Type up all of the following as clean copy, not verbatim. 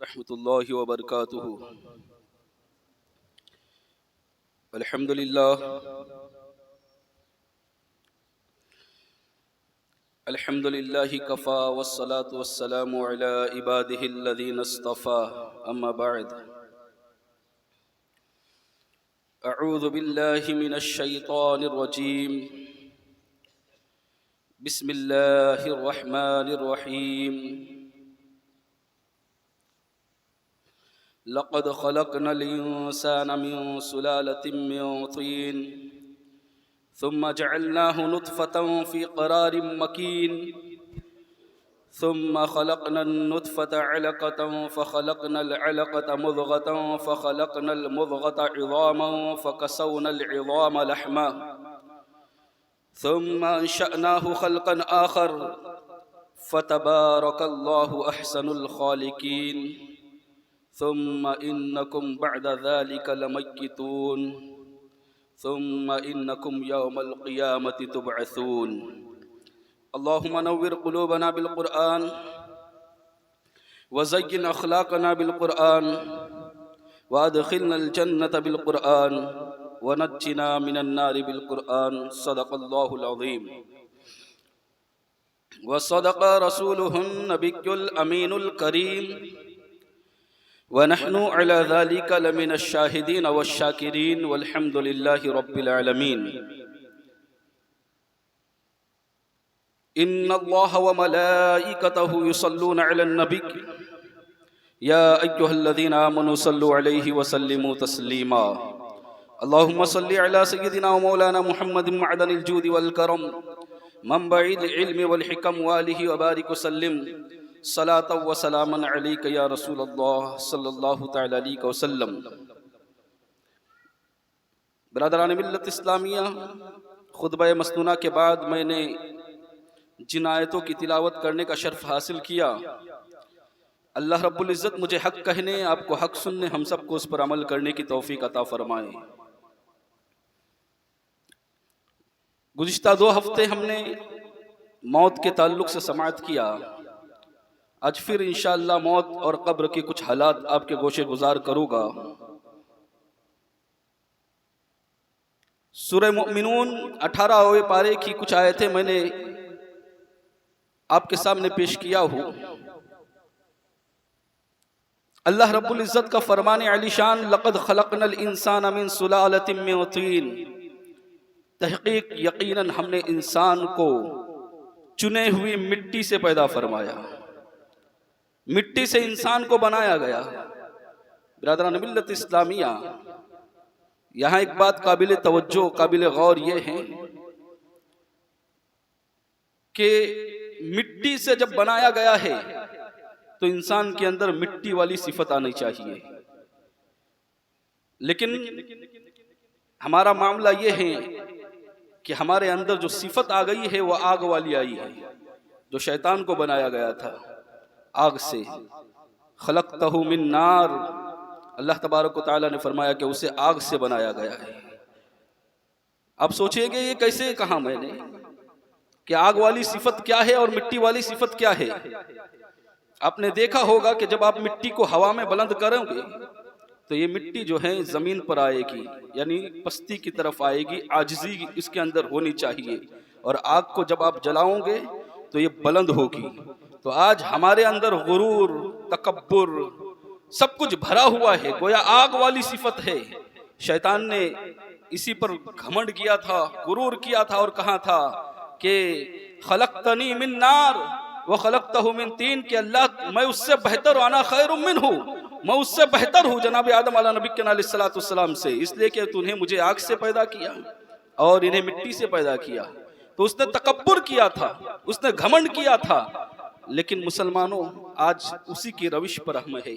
रहमतुल्लाहि व बरकातुहू। अल्हम्दुलिल्लाह अल्हम्दुलिल्लाहि कफ़ा वस्सलातु वस्सलामु अला इबादिहिल्लज़ीना इस्तफ़ा अम्मा बअद। अऊज़ु बिल्लाहि मिनश शैतानिर रजीम। बिस्मिल्लाहिर रहमानिर रहीम। लक़द ख़लक़नल इंसाना मिन सुलालतिन मिन तीन सुम्मा जअलनाहु नुत्फ़तन फ़ी क़रारिन मकीन सुम्मा ख़लक़नन नुत्फ़ता अलक़तन फ़ख़लक़नल अलक़ता मुज़ग़तन फ़ख़लक़नल मुज़ग़ता इज़ामन फ़कसवनल इज़ाम लहमा सुम्मा अंशअनाहु ख़ल्क़न आख़र फ़तबारकल्लाहु अहसनुल ख़ालिक़ीन। सुम्मा इन्नकुम बअद ज़ालिका लमय्यितून सुम्मा इन्नकुम यौमल क़ियामति तुबअसून। अल्लाहुम्मा नव्विर क़ुलूबना बिल क़ुरआन व ज़य्यिन अख़लाक़ना बिल क़ुरआन व अदख़िलनल जन्नत बिल क़ुरआन व नज्जिना मिनन नारि बिल क़ुरआन। सदक़ल्लाहुल अज़ीम व सदक़ रसूलुहुन नबियुल अमीनुल करीम व नहनु अला ज़ालिका लमिनश शाहिदीन वश्शाकिरीन वल्हम्दुलिल्लाहि रब्बिल आलमीन। इन्नल्लाह व मलाइकतहु युसल्लूना अलन नबी या अय्युहल्लज़ीना आमनू सल्लु अलैहि व सल्लिमू तस्लीमा। अल्लाहुम्मा सल्लि अला सय्यिदिना व मौलाना मुहम्मदिन मअदनिल जूदि वल करम मंबइल इल्मि वल हिकम व आलिहि व बारिक व सल्लिम सलातन व सलामन अलैका या रसूलल्लाह सल्लल्लाहु तआला अलैहि वसल्लम। बरादरान मिल्लत इस्लामिया, खुतबा मसनूना के बाद मैंने जिन आयतों की तिलावत करने का शर्फ हासिल किया, अल्लाह रब्बुल इज़्ज़त मुझे हक कहने, आपको हक सुनने, हम सबको उस पर अमल करने की तौफीक अता फरमाए। गुज़िश्ता 2 हफ्ते हमने मौत के ताल्लुक से समाअत किया। आज फिर इंशाअल्लाह मौत और कब्र के कुछ हालात आपके गोशे गुजार करूँगा। सूरह मुमिनून 18वें पारे की कुछ आयतें मैंने आपके सामने पेश किया हूँ। अल्लाह रब्बुल इज़्ज़त का फरमाने अलीशान, लक़द ख़लक़नल इंसाना मिन सुलालतिन मिन तीन, तहक़ीक़ यकीनन हमने इंसान को चुने हुई मिट्टी से पैदा फरमाया। मिट्टी से इंसान को बनाया गया। बिरादरान मिल्लत इस्लामिया, यहाँ एक बात काबिल तवज्जो, काबिल गौर ये है कि मिट्टी से जब बनाया गया है तो इंसान के अंदर मिट्टी वाली सिफत आनी चाहिए, लेकिन हमारा मामला ये है कि हमारे अंदर जो सिफत आ गई है वो आग वाली आई है। जो शैतान को बनाया गया था आग से, खलक़तहु मिन नार, अल्लाह तबारक व तआला ने फरमाया कि उसे आग से बनाया गया है। आप सोचेंगे ये कैसे कहा मैंने कि आग वाली सिफत क्या है और मिट्टी वाली सिफत क्या है। आपने देखा होगा कि जब आप मिट्टी को हवा में बुलंद करोगे तो ये मिट्टी जो है जमीन पर आएगी, यानी पस्ती की तरफ आएगी, आजिज़ी इसके अंदर होनी चाहिए। और आग को जब आप जलाओगे तो ये बुलंद होगी। तो आज हमारे अंदर गुरूर, तकब्बुर सब कुछ भरा हुआ है, गोया आग वाली सिफत है। शैतान ने इसी पर घमंड किया था, गुरूर किया था और कहा था कि खलक़तनी मिन नार व खलक़तहु मिन तीन, कि अल्लाह मैं उससे बेहतर, आना खैरुम मिन्हु, मैं उससे बेहतर हूँ जनाब आदम अला नबी के अलैहिस्सलातु वस्सलाम से, इसलिए कि तूने मुझे आग से पैदा किया और इन्हें मिट्टी से पैदा किया। तो उसने तकब्बुर किया था, उसने घमंड किया था। लेकिन मुसलमानों, आज उसी की रविश पर हम है,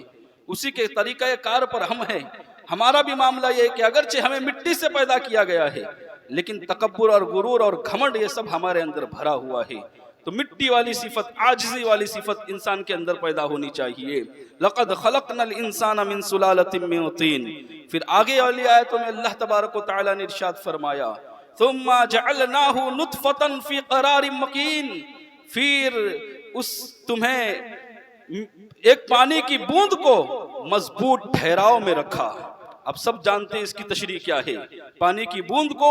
उसी के तरीक़े कार पर हम हैं। हमारा भी मामला ये है कि अगरचे हमें मिट्टी से पैदा किया गया है, लेकिन तकब्बुर और गुरूर और घमंड ये सब हमारे अंदर भरा हुआ है। तो मिट्टी वाली सिफत, आजिज़ी वाली सिफत इंसान के अंदर पैदा होनी चाहिए। लक़द ख़लक़नल इंसाना मिन सुलालतिन मिन तीन। फिर आगे वाली आयतों में अल्लाह तबारक व तआला ने इरशाद फरमाया, सुम्मा जअलनाहु नुत्फ़तन फ़ी क़रारिन मकीन, फिर उस तुम्हें एक पानी की बूंद को मजबूत ठहराव में रखा। अब सब जानते हैं इसकी तशरीह क्या है। पानी की बूंद को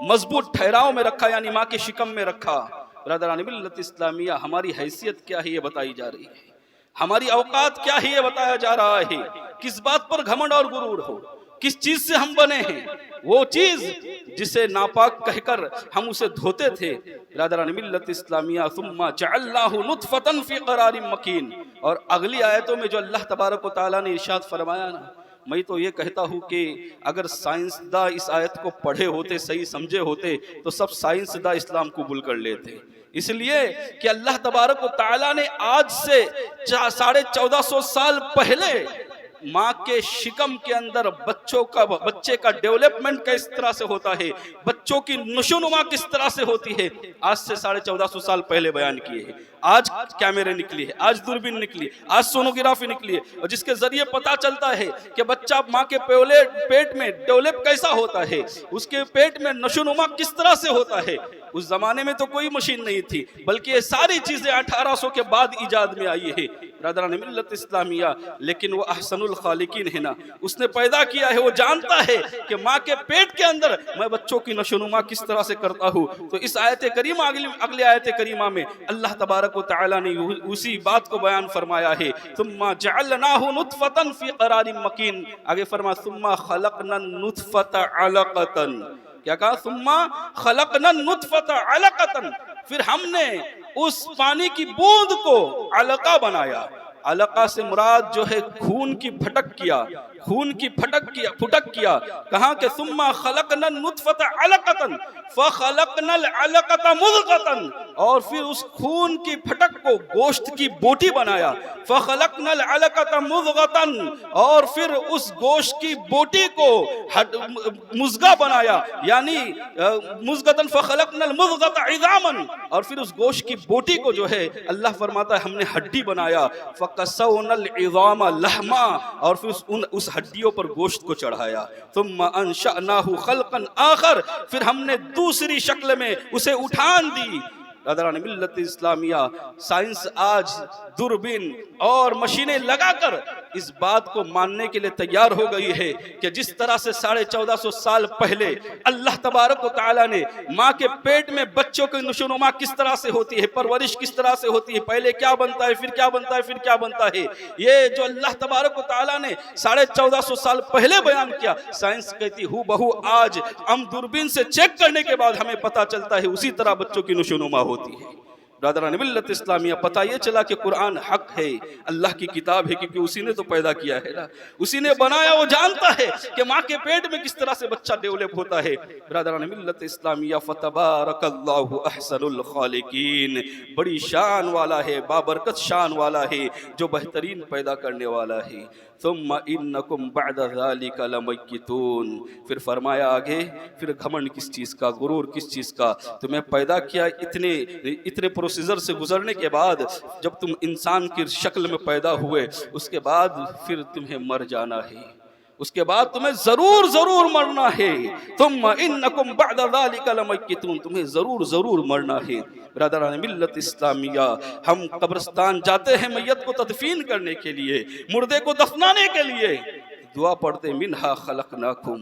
मजबूत ठहराव में रखा, यानी माँ के शिकम में रखा। बरदरान मिल्लत इस्लामिया, हमारी हैसियत क्या है ये बताई जा रही है, हमारी औकात क्या है ये बताया जा रहा है। किस बात पर घमंड और गुरूर हो, किस चीज से हम बने हैं, वो चीज जिसे नापाक कहकर हम उसे धोते थे। बरदरान मिल्लत इस्लामिया, सुम्मा जअल्नाहु नुतफतन फी क़रारिन मकीन। और अगली आयतों में जो अल्लाह तबारक व तआला ने इरशाद फरमाया ना, मैं तो ये कहता हूँ कि अगर साइंसदा इस आयत को पढ़े होते, सही समझे होते, तो सब साइंसदा इस्लाम कबूल कर लेते। इसलिए कि अल्लाह तबारक व तआला ने आज से 1450 साल पहले माँ के शिकम के अंदर बच्चे का डेवलपमेंट किस तरह से होता है, बच्चों की नशोनुमा किस तरह से होती है, आज से 1450 साल पहले बयान किए हैं। आज कैमरे निकली है, आज दूरबीन निकली है, आज सोनोग्राफी निकली है, और जिसके जरिए पता चलता है कि बच्चा माँ के पेट में डेवलप कैसा होता है, उसके पेट में नशोनुमा किस तरह से होता है। उस जमाने में तो कोई मशीन नहीं थी, बल्कि ये सारी चीजें 1800 के बाद इजाद में आई है। बरदरान मिल्लत इस्लामिया, लेकिन वो अहसनुल खालिकीन है ना, उसने पैदा किया है, वो जानता है कि माँ के पेट के अंदर मैं बच्चों की नशोनुमा किस तरह से करता हूँ। तो इस आयत करीमा, अगले आयत करीमा में अल्लाह तबारक व तआला ने उसी बात को बयान फरमाया है। सुम्मा जअल्नाहु नुतफतन फी क़रारिन मकीन। आगे फरमा सुम्मा खलक़नन नुतफत अलक़तन। क्या कहा? सुम्मा खलक़नन नुतफत अलक़तन। फिर हमने उस पानी की बूंद को अलका बनाया। अलका से मुराद जो है खून की फटक किया, खून की फुटक किया। कहा कि सुम्मा खलक़नन नुतफत अलक़तन फ़खलक़नल अलक़त मुज़ग़तन। और फिर उस खून की फटक को गोश्त की बोटी बनाया। फ़खलक़नल अलक़त मुज़ग़तन। और फिर उस गोश्त की बोटी को मुज़ग़ा बनाया, यानी मुज़ग़तन फ़खलक़नल मुज़ग़त इज़ामन। और फिर उस गोश्त की बोटी को जो है अल्लाह फरमाता है हमने हड्डी बनाया। फ़कसौनल इज़ाम लहमा। और फिर उस हड्डियों पर गोश्त को चढ़ाया। तुम्मा अंशअनाहु खल्क़न आखर। फिर हमने दूसरी शक्ल में उसे उठान दी। बरदरान मिल्लत इस्लामिया, साइंस आज दूरबीन और मशीनें लगाकर इस बात को मानने के लिए तैयार हो गई है कि जिस तरह से 1450 साल पहले अल्लाह तबारक व तआला ने माँ के पेट में बच्चों की नशोनुमा किस तरह से होती है, परवरिश किस तरह से होती है, पहले क्या बनता है, फिर क्या बनता है, फिर क्या बनता है, ये जो अल्लाह तबारक व तआला ने 1450 साल पहले बयान किया, साइंस कहती हूँ बहू आज हम दूरबीन से चेक करने के बाद हमें पता चलता है उसी तरह बच्चों की नशोनुमा होती है। बरदरान मिल्लत इस्लामिया, पता ये चला कि कुरान हक है, अल्लाह की किताब है, क्योंकि उसी ने तो पैदा किया है ना, उसी ने बनाया। वो जानता है कि माँ के पेट में किस तरह से बच्चा डेवलप होता है। बरदरान मिल्लत इस्लामिया, फतबारकल्लाहु अहसनुल खालिकीन, बड़ी शान वाला है, बाबरकत शान वाला है, जो बेहतरीन पैदा करने वाला है। सुम्मा इन्नकुम बअदा ज़ालिका लमय्यतून। फिर फरमाया आगे, फिर घमंड किस चीज़ का, गुरूर किस चीज़ का, तुम्हें पैदा किया इतने प्रोसीजर से गुजरने के बाद, जब तुम इंसान की शक्ल में पैदा हुए, उसके बाद फिर तुम्हें मर जाना है, उसके बाद तुम्हें जरूर मरना है। तुम इन्नकुम बअदा ज़ालिका लमय्यतून, तुम्हें जरूर मरना है। बरदरान मिल्लत इस्लामिया, हम कब्रिस्तान जाते हैं मैयत को तदफीन करने के लिए, मुर्दे को दफनाने के लिए, दुआ पढ़ते मिन्हा खलक़नाकुम,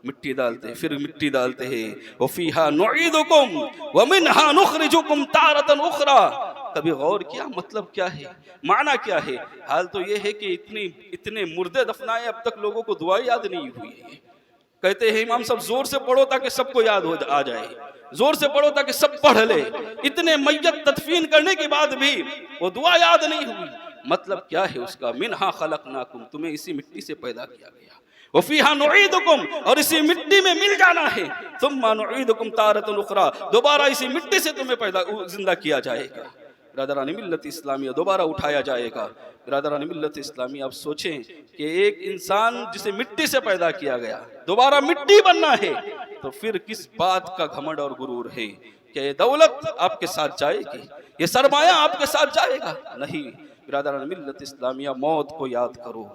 मिट्टी डालते, फिर मिट्टी डालते हैं, वफ़ीहा नुईदुकुम व मिन्हा नुख़रिजुकुम तारतन उख़रा। कभी गौर किया मतलब क्या है, माना क्या है? हाल तो ये है कि इतने मुर्दे दफनाए, अब तक लोगों को दुआ याद नहीं हुई है। कहते हैं इमाम साहब जोर से पढ़ो ताकि सबको याद हो आ जाए, जोर से पढ़ो ताकि सब पढ़ ले। इतने मैयत तदफीन करने के बाद भी वो दुआ याद नहीं हुई। मतलब क्या है उसका? मिन्हा खलक़नाकुम, तुम्हें इसी मिट्टी से पैदा किया गया, वफ़ीहा नुईदुकुम, और इसी मिट्टी में मिल जाना है, सुम्मा नुईदुकुम तारतन उख़रा, दोबारा इसी मिट्टी से तुम्हें जिंदा किया जाएगा। बरदरान मिल्लत इस्लामिया, दोबारा उठाया जाएगा। बरदरान मिल्लत इस्लामिया, आप सोचें कि एक इंसान जिसे मिट्टी से पैदा किया गया, दोबारा मिट्टी बनना है, तो फिर किस बात का घमंड और गुरूर है? क्या ये दौलत आपके साथ जाएगी, ये सरमाया आपके साथ जाएगा? नहीं। बरदरान मिल्लत इस्लामिया, मौत को याद करो,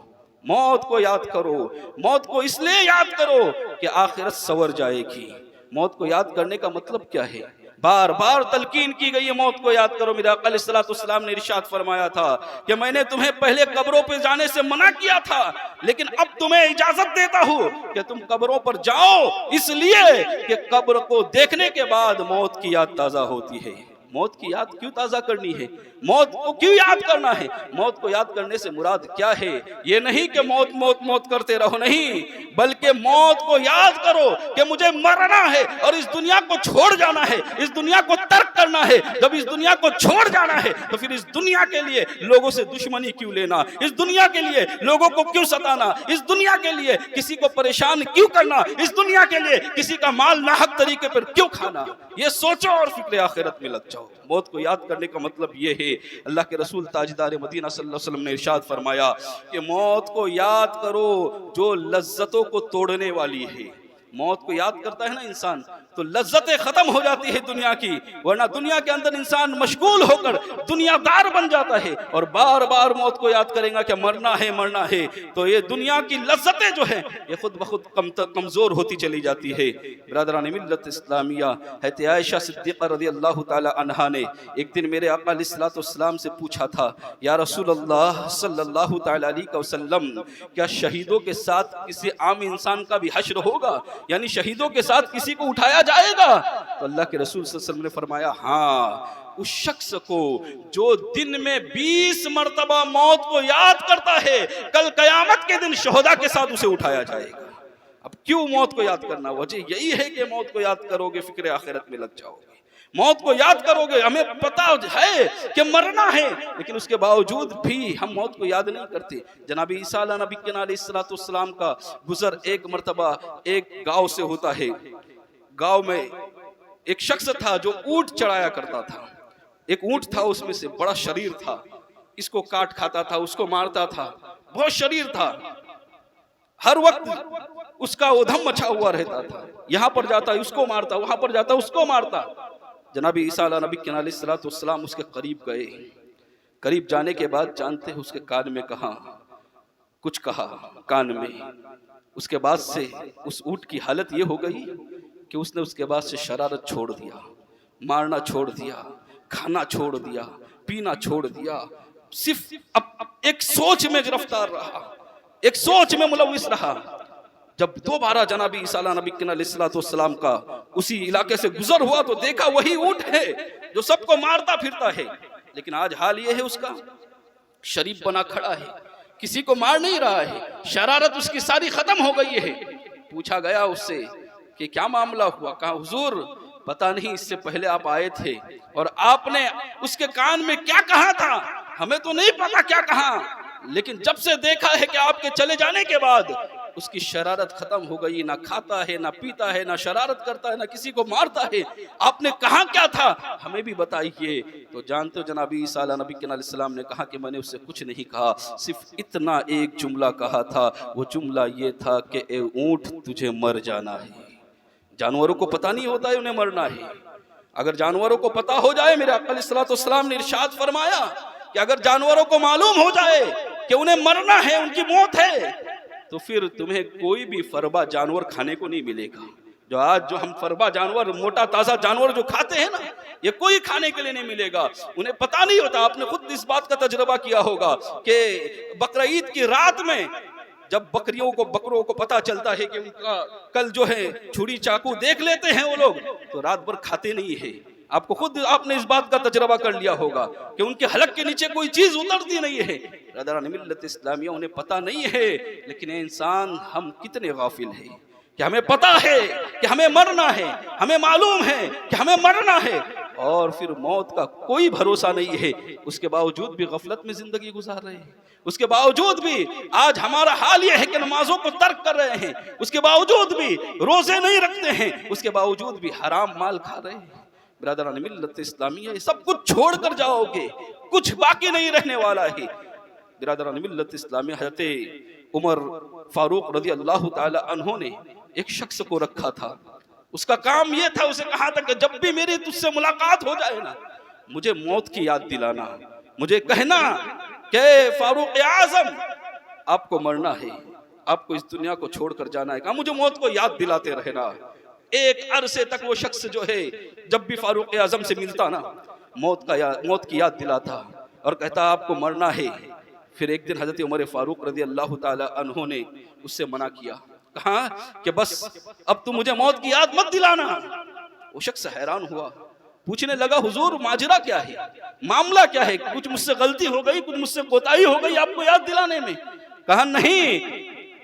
मौत को याद करो, मौत को इसलिए याद करो कि आखिरत सवर जाएगी। मौत को याद करने का मतलब क्या है? बार बार तलकीन की गई है, मौत को याद करो। मेरे आका अलैहिस्सलाम ने इरशाद फरमाया था कि मैंने तुम्हें पहले कब्रों पे जाने से मना किया था, लेकिन अब तुम्हें इजाजत देता हूं कि तुम कब्रों पर जाओ, इसलिए कि कब्र को देखने के बाद मौत की याद ताजा होती है। मौत की याद क्यों ताजा करनी है? मौत को क्यों याद करना है? मौत को याद करने से मुराद क्या है? ये नहीं कि मौत मौत मौत करते रहो, नहीं, बल्कि मौत को याद करो कि मुझे मरना है और इस दुनिया को छोड़ जाना है, इस दुनिया को तर्क करना है। जब इस दुनिया को छोड़ जाना है तो फिर इस दुनिया के लिए लोगों से दुश्मनी क्यों लेना, इस दुनिया के लिए लोगों को क्यों सताना, इस दुनिया के लिए किसी को परेशान क्यों करना, इस दुनिया के लिए किसी का माल नाहक तरीके पर क्यों खाना? ये सोचो और फिक्र आखिरत में लग जाओ। मौत को याद करने का मतलब ये है, अल्लाह के रसूल ताजदार मदीना सल्लल्लाहु अलैहि वसल्लम ने इरशाद फरमाया कि मौत को याद करो जो लज्जतों को तोड़ने वाली है। मौत को याद करता है ना इंसान तो लज्जतें खत्म हो जाती है दुनिया की, वरना दुनिया के अंदर इंसान मशगूल होकर दुनियादार बन जाता है और बार बार मौत को याद करेगा कि मरना है, तो ये दुनिया की लज्जतें जो है ये खुद ब खुद कमजोर होती चली जाती है। बिरादरान मिल्लत इस्लामिया, हज़रत आयशा सिद्दीक़ा रज़ियल्लाहु ताला अन्हा ने एक दिन मेरे आका अलैहिस्सलाम से पूछा था, या रसूलल्लाह सल्लल्लाहु ताला अलैहि वसल्लम, क्या शहीदों के साथ किसी आम इंसान का भी हश्र होगा, यानी शहीदों के साथ किसी को उठाया जाएगा? तो अल्लाह के रसूल सल्लल्लाहु अलैहि वसल्लम ने फरमाया, हाँ, उस शख्स को जो दिन में 20 मरतबा मौत को याद करता है, कल कयामत के दिन शोहदा के साथ उसे उठाया जाएगा। अब क्यों मौत को याद करना? वजह यही है कि मौत को याद करोगे फिक्र आखिरत में लग जाओगे, मौत को याद करोगे। हमें पता है कि मरना है, लेकिन उसके बावजूद भी हम मौत को याद नहीं करते। जनाब ईसा नबी के अलैहिस्सलाम का गुजर एक मरतबा एक गांव से होता है। गांव में एक शख्स था जो ऊंट चढ़ाया करता था। एक ऊंट था, उसमें से बड़ा शरीर था, इसको काट खाता था, उसको मारता था, बहुत शरीर था, हर वक्त उसका उधम मचा हुआ रहता था, यहां पर जाता उसको मारता, वहां पर जाता उसको मारता। जनाब ईसा नबी के अलैहिस्सलाम उसके करीब गए। करीब जाने के बाद जानते हैं उसके कान में कुछ कहा कान में। उसके बाद से उस ऊंट की हालत ये हो गई कि उसने उसके बाद से शरारत छोड़ दिया, मारना छोड़ दिया, खाना छोड़ दिया, पीना छोड़ दिया, सिर्फ अब एक सोच में गिरफ्तार रहा, एक सोच में मुलविस रहा। जब दोबारा जनाबी ईसा नबी के अलैहिस्सलाम का उसी इलाके से गुजर हुआ तो देखा वही ऊंट है जो सबको मारता फिरता है, लेकिन आज हाल ये है उसका शरीफ बना खड़ा है, किसी को मार नहीं रहा है, शरारत उसकी सारी खत्म हो गई है। पूछा गया उससे कि क्या मामला हुआ? कहा, हुजूर पता नहीं, इससे पहले आप आए थे और आपने उसके कान में क्या कहा था, हमें तो नहीं पता क्या कहा, लेकिन जब से देखा है कि आपके चले जाने के बाद उसकी शरारत खत्म हो गई, ना खाता है, ना पीता है, ना शरारत करता है, ना किसी को मारता है। आपने कहा क्या था, हमें भी बताइए। तो जानते हो जनाबी ईसा नबी के अलैहिस्सलाम ने कहा कि मैंने उससे कुछ नहीं कहा, सिर्फ इतना एक जुमला कहा था, वो जुमला ये था कि ए ऊंट तुझे मर जाना है। जानवरों को पता नहीं होता है उन्हें मरना है। अगर जानवरों को पता हो जाए, मेरे आका अलैहिस्सलाम ने इरशाद फरमाया कि अगर जानवरों को मालूम हो जाए कि उन्हें मरना है, उनकी मौत है, तो फिर तुम्हें कोई भी फरबा जानवर खाने को नहीं मिलेगा। जो हम फरबा जानवर, मोटा ताजा जानवर जो खाते हैं ना, ये कोई खाने के लिए नहीं मिलेगा। उन्हें पता नहीं होता। आपने खुद इस बात का तजुर्बा किया होगा कि बकरा ईद की रात में जब बकरों को पता चलता है कि उनका कल जो है छुरी चाकू देख लेते हैं वो लोग, तो रात भर खाते नहीं है। आपने इस बात का तजर्बा कर लिया होगा कि उनके हलक के नीचे कोई चीज उतरती नहीं है। ब्रदरान मिल्लत इस्लामिया, उन्हें पता नहीं है, लेकिन इंसान हम कितने गाफिल हैं कि हमें पता है कि हमें मरना है, हमें मालूम है कि हमें मरना है, और फिर मौत का कोई भरोसा नहीं है। उसके बावजूद भी गफलत में जिंदगी गुजार रहे हैं। उसके बावजूद भी आज हमारा हाल यह है कि नमाजों को तर्क कर रहे हैं, उसके बावजूद भी रोजे नहीं रखते हैं, उसके बावजूद भी हराम माल खा रहे हैं। बिरादरान मिल्लत इस्लामिया, सब कुछ छोड़ कर जाओगे, कुछ बाकी नहीं रहने वाला है। बिरादरान मिल्लत इस्लामिया, हज़रत उमर फारूक रज़ी अल्लाह ताला अन्हु ने एक शख्स को रखा था। उसका काम यह था, उसे कहा था कि जब भी मेरी तुझसे मुलाकात हो जाए ना, मुझे मौत की याद दिलाना, मुझे कहना कि फारूक आजम आपको मरना है, आपको इस दुनिया को छोड़कर जाना है। कहा मुझे मौत को याद दिलाते रहना। एक अरसे तक वो शख्स जो है जब भी फारूक आजम से मिलता ना, मौत की याद दिलाता और कहता आपको मरना है। फिर एक दिन हजरत उमर फारूक रज़ी अल्लाह ताला अन्हु ने उससे मना किया, कहा कि बस अब तुम मुझे मौत की याद मत दिलाना। वो शख्स हैरान हुआ, पूछने लगा हुजूर माजरा क्या है, मामला क्या है, कुछ मुझसे गलती हो गई, कुछ मुझसे कोताही हो गई आपको याद दिलाने में? कहा नहीं,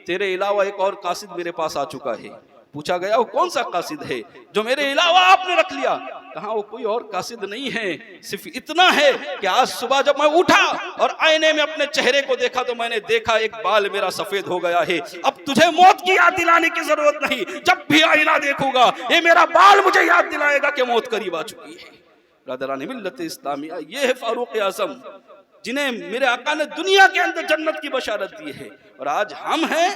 तेरे अलावा एक और कासिद मेरे पास आ चुका है। पूछा गया वो कौन सा कासिद है जो मेरे अलावा आपने रख लिया? कहा वो कोई और कासिद नहीं है, सिर्फ इतना है कि आज सुबह जब मैं उठा और आईने में अपने चेहरे को देखा तो मैंने देखा एक बाल मेरा सफेद हो गया है। अब तुझे मौत की याद दिलाने की जरूरत नहीं, जब भी आईना देखूंगा ये मेरा बाल मुझे याद दिलाएगा कि मौत करीब आ चुकी है। ब्रदरान मिल्लत इस्लामिया, ये है फारूक आजम जिन्हें मेरे आका ने दुनिया के अंदर जन्नत की बशारत दी है। और आज हम हैं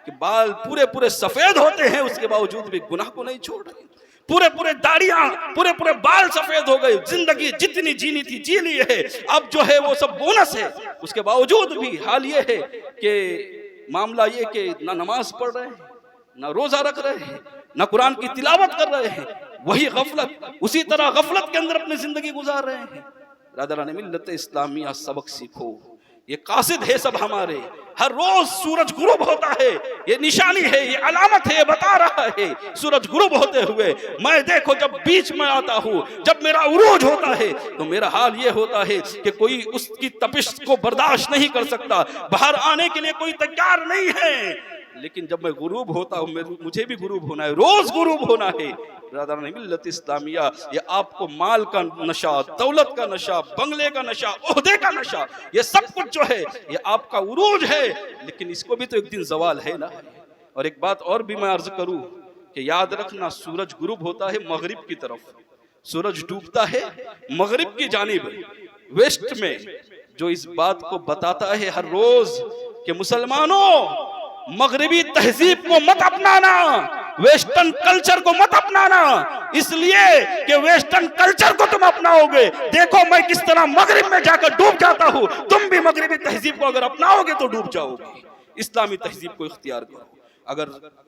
कि बाल पूरे पूरे सफेद होते हैं, उसके बावजूद भी गुनाह को नहीं छोड़ रहे। पूरे पूरे दाढ़ियां, पूरे पूरे बाल सफेद हो गए, जिंदगी जितनी जीनी थी जी ली है, अब जो है वो सब बोनस है। उसके बावजूद भी हाल ये है कि मामला ये कि ना नमाज पढ़ रहे हैं, ना रोजा रख रहे हैं, ना कुरान की तिलावत कर रहे हैं, वही गफलत, उसी तरह गफलत के अंदर अपनी जिंदगी गुजार रहे हैं। रादरान मिल्लत इस्लामिया, सबक सीखो, ये कासिद है सब हमारे। हर रोज सूरज गुरूब होता है, ये निशानी है, ये अलामत है, ये बता रहा है सूरज गुरूब होते हुए मैं देखो जब बीच में आता हूँ, जब मेरा उरूज होता है तो मेरा हाल ये होता है कि कोई उसकी तपिश को बर्दाश्त नहीं कर सकता, बाहर आने के लिए कोई तैयार नहीं है। लेकिन जब मैं गुरूब होता हूँ, मुझे भी गुरूब होना है, रोज गुरूब होना है। ब्रदरान मिल्लत इस्लामिया, ये आपको माल का नशा, दौलत का नशा, बंगले का नशा, ओहदे का नशा, ये सब कुछ जो है ये आपका उरूज है, लेकिन इसको भी तो एक दिन जवाल है ना। और एक बात और भी मैं अर्ज करूं कि याद रखना, सूरज गुरूब होता है मगरिब की तरफ, सूरज डूबता है मगरिब की जानिब। वेस्ट में जो इस बात को बताता है हर रोज कि मुसलमानों मगरिबी तहजीब को मत अपनाना, वेस्टर्न कल्चर को मत अपनाना, इसलिए कि वेस्टर्न कल्चर को तुम अपनाओगे, देखो मैं किस तरह मगरिब में जाकर डूब जाता हूं, तुम भी मगरिबी तहजीब को अगर अपनाओगे तो डूब जाओगे। इस्लामी तहजीब को इख्तियार करो, अगर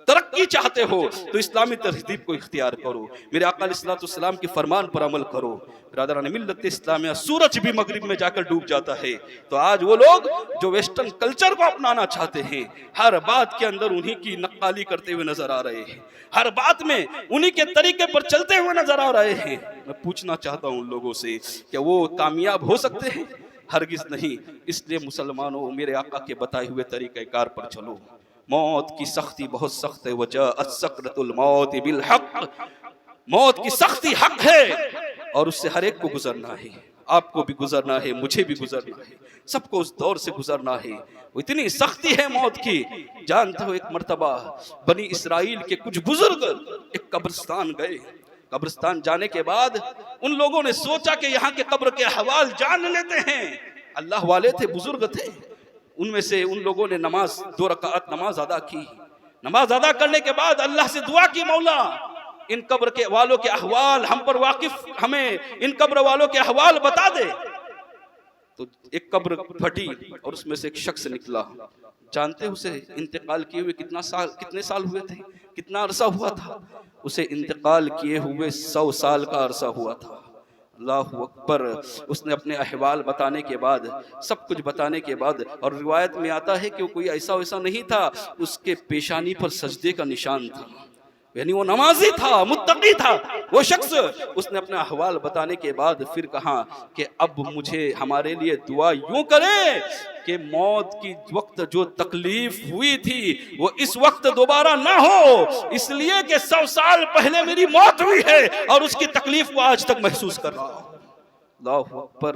तरक्की चाहते हो तो इस्लामी तहजीब को इख्तियार करो, मेरे आका अलैहिस्सलाम के फरमान पर अमल करो। ब्रदरान मिल्लत इस्लामिया, सूरज भी मगरिब में जाकर डूब जाता है, तो आज वो लोग जो वेस्टर्न कल्चर को अपनाना चाहते हैं, हर बात के अंदर उन्हीं की नक्काली करते हुए नजर आ रहे हैं, हर बात में उन्हीं के तरीके पर चलते हुए नजर आ रहे हैं। मैं पूछना चाहता हूं उन लोगों से, क्या वो कामयाब हो सकते हैं? हरगिज नहीं। इसलिए मुसलमानों, मेरे आका के बताए हुए तरीक़ेकार पर चलो। मौत की सख्ती बहुत सख्त है, वजह सकरतुल मौत बिल हक, मौत की सख्ती हक है और उससे हर एक को गुजरना है, आपको भी गुजरना है, मुझे भी गुजरना है, सबको उस दौर से गुजरना है। वो इतनी सख्ती है मौत की, जानते हो एक मर्तबा बनी इसराइल के कुछ बुजुर्ग एक कब्रिस्तान गए, कब्रिस्तान जाने के बाद उन लोगों ने सोचा कि यहाँ के कब्र के हवाल जान लेते हैं। अल्लाह वाले थे, बुजुर्ग थे, उनमें से उन लोगों ने नमाज 2 रकात नमाज अदा की। नमाज अदा करने के बाद अल्लाह से दुआ की, मौला इन कब्र के वालों के अहवाल हम पर वाकिफ, हमें इन कब्र वालों के अहवाल बता दे। तो एक कब्र फटी और उसमें से एक शख्स निकला। जानते उसे इंतकाल किए हुए कितने साल हुए थे, कितना अरसा हुआ था? उसे इंतकाल किए हुए 100 साल का अरसा हुआ था। अल्लाहु अकबर। उसने अपने अहवाल बताने के बाद, सब कुछ बताने के बाद, और रिवायत में आता है कि वो कोई ऐसा वैसा नहीं था, उसके पेशानी पर सजदे का निशान था, यानी वो नमाजी था, मुत्तकी था वो शख्स। उसने अपना अहवाल बताने के बाद फिर कहा कि अब मुझे हमारे लिए दुआ यूं करें कि मौत की वक्त जो तकलीफ हुई थी वो इस वक्त दोबारा ना हो, इसलिए कि 100 साल पहले मेरी मौत हुई है और उसकी तकलीफ को आज तक महसूस कर रहा हूं। अल्लाहु अकबर।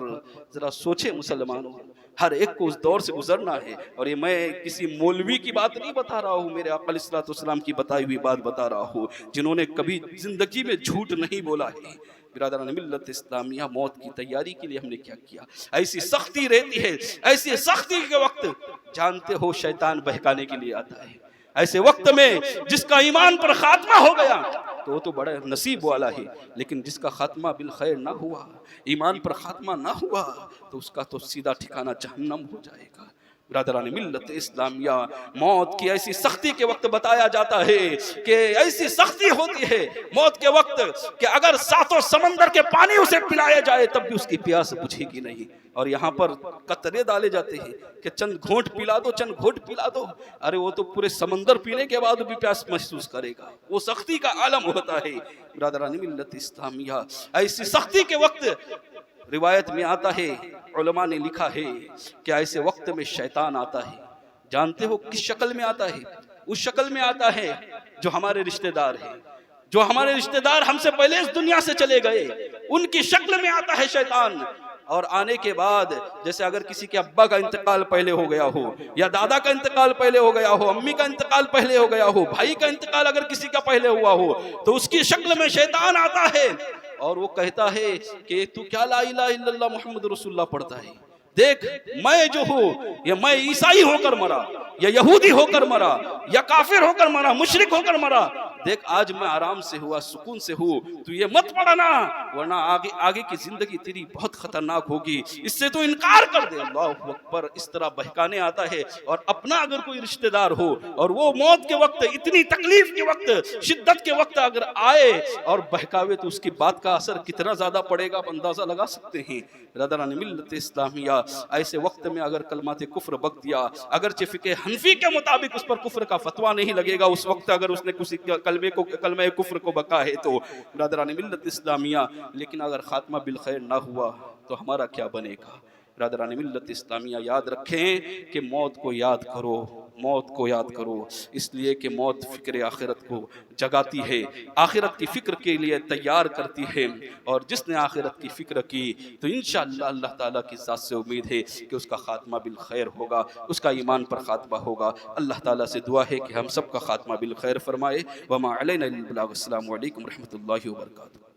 जरा सोचे मुसलमानों, हर एक को उस दौर से गुजरना है। और ये मैं किसी मौलवी की बात नहीं बता रहा हूँ, मेरे आका अलैहिस्सलाम की बताई हुई बात बता रहा हूँ, जिन्होंने कभी जिंदगी में झूठ नहीं बोला है। बिरादरान मिल्लत इस्लामिया, मौत की तैयारी के लिए हमने क्या किया? ऐसी सख्ती रहती है, ऐसी सख्ती के वक्त जानते हो शैतान बहकाने के लिए आता है। ऐसे वक्त में जिसका ईमान पर खात्मा हो गया तो वो तो बड़ा नसीब वाला है, लेकिन जिसका खात्मा बिल खैर ना हुआ, ईमान पर खात्मा ना हुआ, तो उसका तो सीधा ठिकाना जहन्नम हो जाएगा। ब्रदरान मिल्लत इस्लामिया, मौत की ऐसी सख्ती के वक्त बताया जाता है कि ऐसी सख्ती होती है मौत के वक्त कि अगर सातों समंदर के पानी उसे पिलाया जाए तब भी उसकी प्यास बुझेगी नहीं। और यहाँ पर कतरे डाले जाते हैं कि चंद घोंट पिला दो, चंद घोंट पिला दो। अरे वो तो पूरे समंदर पीने के बाद भी प्यास महसूस करेगा। वो सख्ती का आलम होता है ब्रदरान मिल्लत इस्लामिया। ऐसी सख्ती के वक्त रिवायत में आता है, उलमा ने लिखा है कि ऐसे वक्त में शैतान आता है। जानते हो किस शक्ल में आता है? उस शक्ल में आता है जो हमारे रिश्तेदार हैं, जो हमारे रिश्तेदार हमसे पहले इस दुनिया से चले गए, उनकी शक्ल में आता है शैतान। और आने के बाद जैसे अगर किसी के अब्बा का इंतकाल पहले हो गया हो, या दादा का इंतकाल पहले हो गया हो, अम्मी का इंतकाल पहले हो गया हो, भाई का इंतकाल अगर किसी का पहले हुआ हो, तो उसकी शक्ल में शैतान आता है और वो कहता है कि तू क्या ला इलाहा इल्लल्लाह मुहम्मद रसूलुल्लाह पढ़ता है? देख, मैं जो हूँ ये मैं ईसाई होकर मरा, या यहूदी होकर मरा, या काफिर होकर मरा, मुशरिक होकर मरा। देख आज मैं आराम से हुआ, सुकून से हूँ, तू ये मत पढ़ना वरना आगे आगे की जिंदगी तेरी बहुत खतरनाक होगी, इससे तो इनकार कर दे। अल्लाहु अकबर। इस तरह बहकाने आता है। और अपना अगर कोई रिश्तेदार हो और वो मौत के वक्त, इतनी तकलीफ के वक्त, शिद्दत के वक्त अगर आए और बहकावे तो उसकी बात का असर कितना ज्यादा पड़ेगा आप अंदाजा लगा सकते हैं। ब्रदरान मिल्लत इस्लामिया, ऐसे वक्त में अगर कलमात कुफ्र बक दिया, अगरचे फिक़े हनफी के मुताबिक उस पर कुफ्र का फतवा नहीं लगेगा उस वक्त अगर उसने किसी कलमे कुफ्र को बका है तो ब्रदरान मिल्लत इस्लामिया, लेकिन अगर खात्मा बिल खैर ना हुआ तो हमारा क्या बनेगा? ब्रदरान मिल्लत इस्लामिया, याद रखें कि मौत को याद करो, मौत को याद करो, इसलिए कि मौत फ़िक्र आखिरत को जगाती है, आखिरत की फ़िक्र के लिए तैयार करती है। और जिसने आखिरत की फ़िक्र की तो इंशाअल्लाह अल्लाह ताला की ज़ात से उम्मीद है कि उसका खात्मा बिल खैर होगा, उसका ईमान पर खात्मा होगा। अल्लाह ताला से दुआ है कि हम सब का खात्मा बिल खैर फरमाए। वमा अलैना इल्लल बलाग। अस्सलामु अलैकुम रहमतुल्लाहि व बरकातुहू।